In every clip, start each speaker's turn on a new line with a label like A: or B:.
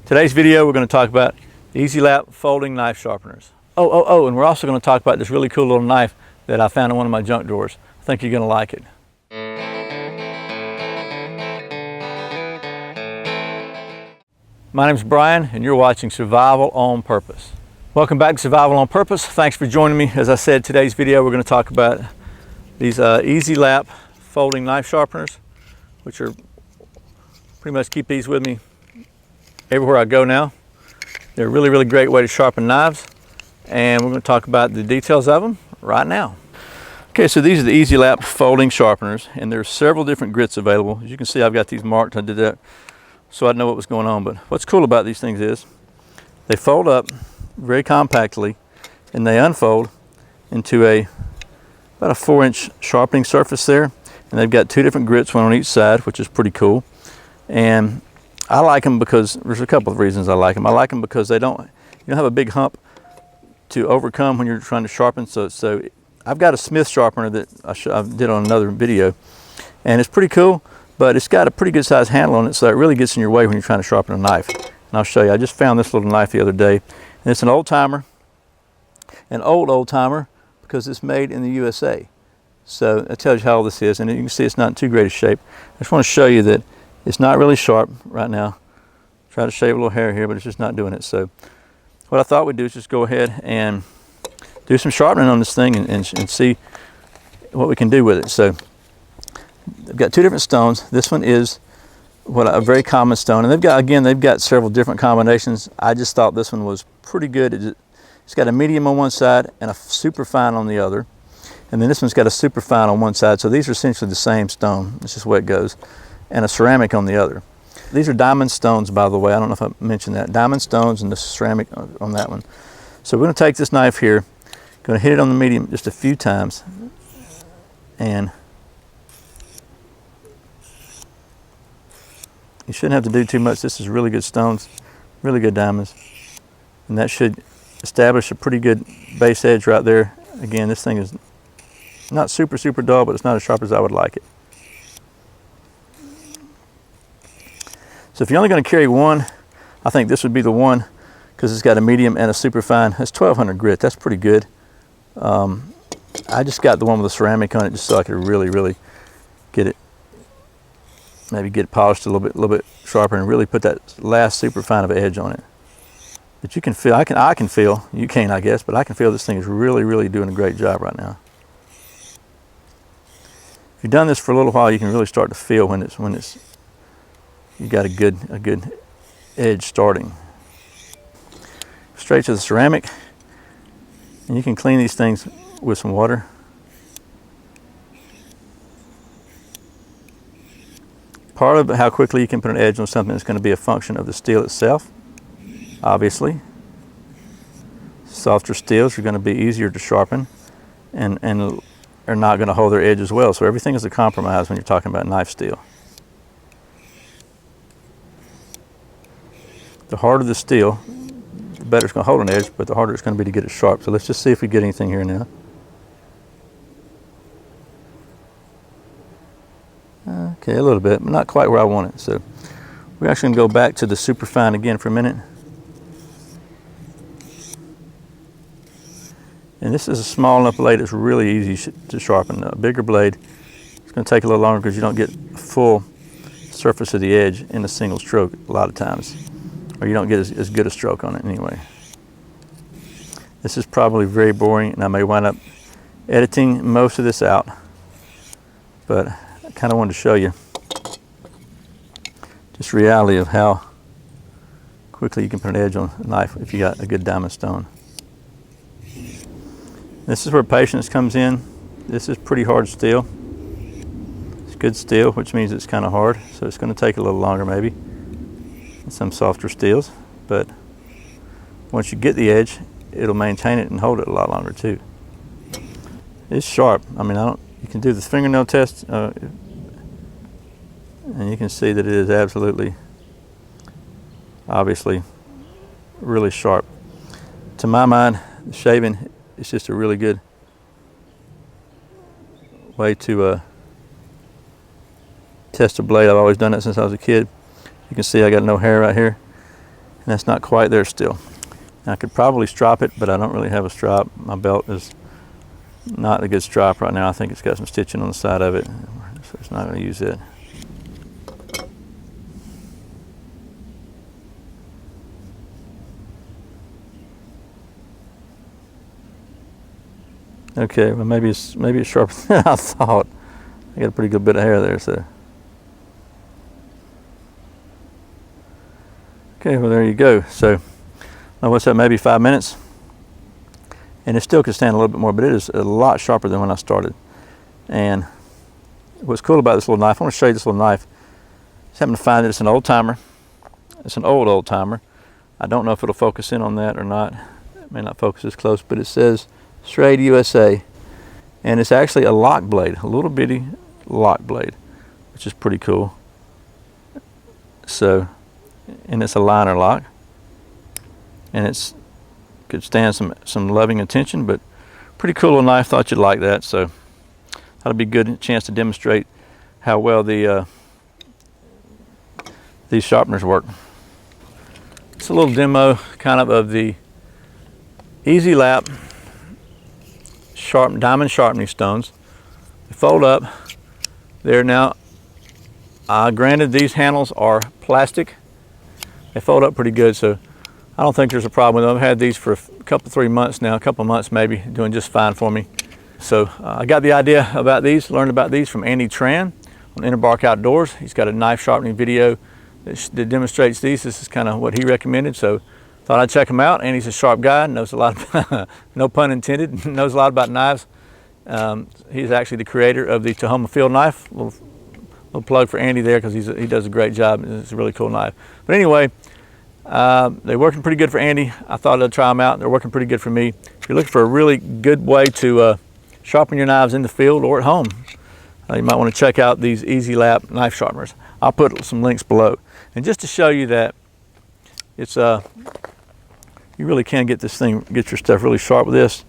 A: Today's video we're going to talk about EZE Lap folding knife sharpeners. And we're also going to talk about this really cool little knife that I found in one of my junk drawers. I think you're going to like it. My name's Brian and you're watching Survival on Purpose. Welcome back to Survival on Purpose. Thanks for joining me. As I said, today's video we're going to talk about these EZE Lap folding knife sharpeners, which are pretty much keep these with me everywhere I go now. They're a really great way to sharpen knives, and we're going to talk about the details of them right now. Okay, so these are the EZE Lap folding sharpeners, and there's several different grits available. As you can see, I've got these marked. I did that so I know what was going on. But what's cool about these things is they fold up very compactly, and they unfold into about a 4-inch sharpening surface there. And they've got two different grits, one on each side, which is pretty cool. And I like them because there's a couple of reasons I like them. I like them because you don't have a big hump to overcome when you're trying to sharpen. So I've got a Smith sharpener that I did on another video, and it's pretty cool, but it's got a pretty good size handle on it, so it really gets in your way when you're trying to sharpen a knife. And I'll show you. I just found this little knife the other day, and it's an old timer, an old timer, because it's made in the USA. So that tells you how old this is, and you can see it's not in too great a shape. I just want to show you that it's not really sharp right now. Try to shave a little hair here, but it's just not doing it. So what I thought we'd do is just go ahead and do some sharpening on this thing and see what we can do with it. So I've got two different stones. This one is a very common stone, and they've got several different combinations. I just thought this one was pretty good. It's got a medium on one side and a super fine on the other, and then this one's got a super fine on one side. So these are essentially the same stone. It's just the way it goes, and a ceramic on the other. These are diamond stones, by the way. I don't know if I mentioned that. Diamond stones and the ceramic on that one. So we're going to take this knife here, going to hit it on the medium just a few times, and you shouldn't have to do too much. This is really good stones, really good diamonds, and that should establish a pretty good base edge right there. Again, this thing is not super dull, but it's not as sharp as I would like it. So if you're only going to carry one, I think this would be the one, because it's got a medium and a super fine. That's 1200 grit. That's pretty good. I just got the one with the ceramic on it just so I could really get it, maybe get it polished a little bit sharper, and really put that last super fine of edge on it. But you can feel, I can feel, you can't I guess, but I can feel this thing is really doing a great job right now. If you've done this for a little while, you can really start to feel when you got a good edge starting. Straight to the ceramic, and you can clean these things with some water. Part of how quickly you can put an edge on something is going to be a function of the steel itself, obviously. Softer steels are going to be easier to sharpen and are not going to hold their edge as well. So everything is a compromise when you're talking about knife steel. The harder the steel, the better it's going to hold an edge, but the harder it's going to be to get it sharp. So let's just see if we get anything here now. Okay, a little bit, but not quite where I want it. So we're actually going to go back to the super fine again for a minute. And this is a small enough blade that's really easy to sharpen. A bigger blade, it's going to take a little longer because you don't get a full surface of the edge in a single stroke a lot of times. Or you don't get as good a stroke on it anyway. This is probably very boring, and I may wind up editing most of this out, but I kind of wanted to show you just reality of how quickly you can put an edge on a knife if you got a good diamond stone. This is where patience comes in. This is pretty hard steel. It's good steel, which means it's kind of hard, so it's going to take a little longer maybe. Some softer steels, but once you get the edge, it'll maintain it and hold it a lot longer too. It's sharp. I mean, you can do the fingernail test, and you can see that it is absolutely, obviously, really sharp. To my mind, the shaving is just a really good way to test a blade. I've always done it since I was a kid. You can see I got no hair right here. that's not quite there still. I could probably strop it, but I don't really have a strop. My belt is not a good strop right now. I think it's got some stitching on the side of it, so it's not going to use it. Okay, well maybe it's sharper than I thought. I got a pretty good bit of hair there, so. Okay, well there you go. So, what's that? Maybe 5 minutes, and it still could stand a little bit more, but it is a lot sharper than when I started. And what's cool about this little knife, I want to show you this little knife. I just happened to find that it's an old timer. It's an old timer. I don't know if it'll focus in on that or not. It may not focus as close, but it says Straight USA, and it's actually a lock blade, a little bitty lock blade, which is pretty cool. So, and it's a liner lock, and it's could stand some loving attention, but pretty cool little knife. Thought you'd like that, so that'll be a good chance to demonstrate how well these sharpeners work. It's a little demo kind of the EZE lap diamond sharpening stones. They fold up. They're now, granted these handles are plastic. They fold up pretty good, so I don't think there's a problem with them. I've had these for a couple 3 months now, a couple months maybe, doing just fine for me. So I got the idea about these, learned about these from Andy Tran on Interbark Outdoors. He's got a knife sharpening video that demonstrates these. This is kind of what he recommended, so thought I'd check him out. Andy's a sharp guy, knows a lot about, no pun intended, knows a lot about knives. He's actually the creator of the Tahoma Field knife. Little plug for Andy there, because he does a great job. It's a really cool knife. But anyway, they're working pretty good for Andy. I thought I'd try them out. They're working pretty good for me. If you're looking for a really good way to sharpen your knives in the field or at home, you might want to check out these EZE lap knife sharpeners. I'll put some links below. And just to show you that it's you really can get your stuff really sharp with this.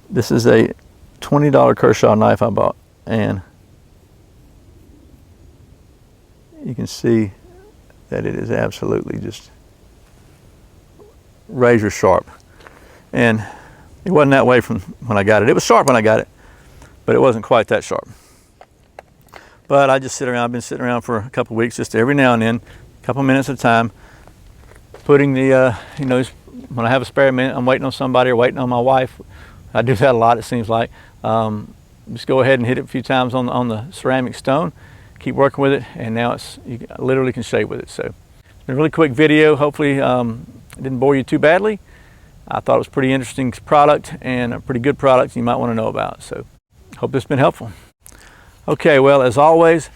A: This is a $20 Kershaw knife I bought, and you can see that it is absolutely just razor sharp. And it wasn't that way from when I got it. It was sharp when I got it, but it wasn't quite that sharp. But I just sit around. I've been sitting around for a couple of weeks, just every now and then, a couple minutes at a time, putting the, when I have a spare minute, I'm waiting on somebody or waiting on my wife. I do that a lot, it seems like. Just go ahead and hit it a few times on the ceramic stone, keep working with it, and now you literally can shape with it. So, it's a really quick video. Hopefully, it didn't bore you too badly. I thought it was a pretty interesting product and a pretty good product you might want to know about. So, hope this has been helpful. Okay, well, as always,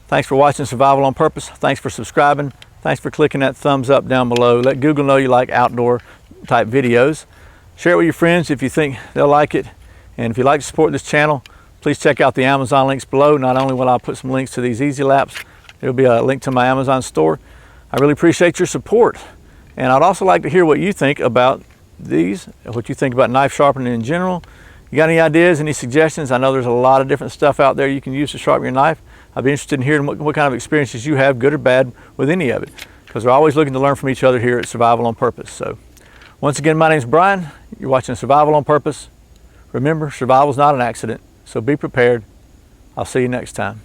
A: thanks for watching Survival on Purpose. Thanks for subscribing. Thanks for clicking that thumbs up down below. Let Google know you like outdoor type videos. Share it with your friends if you think they'll like it. And if you'd like to support this channel, please check out the Amazon links below. Not only will I put some links to these EZE laps, there'll be a link to my Amazon store. I really appreciate your support. And I'd also like to hear what you think about these, what you think about knife sharpening in general. You got any ideas, any suggestions? I know there's a lot of different stuff out there you can use to sharpen your knife. I'd be interested in hearing what kind of experiences you have, good or bad, with any of it, because we're always looking to learn from each other here at Survival on Purpose. So, once again, my name's Brian. You're watching Survival on Purpose. Remember, survival is not an accident, so be prepared. I'll see you next time.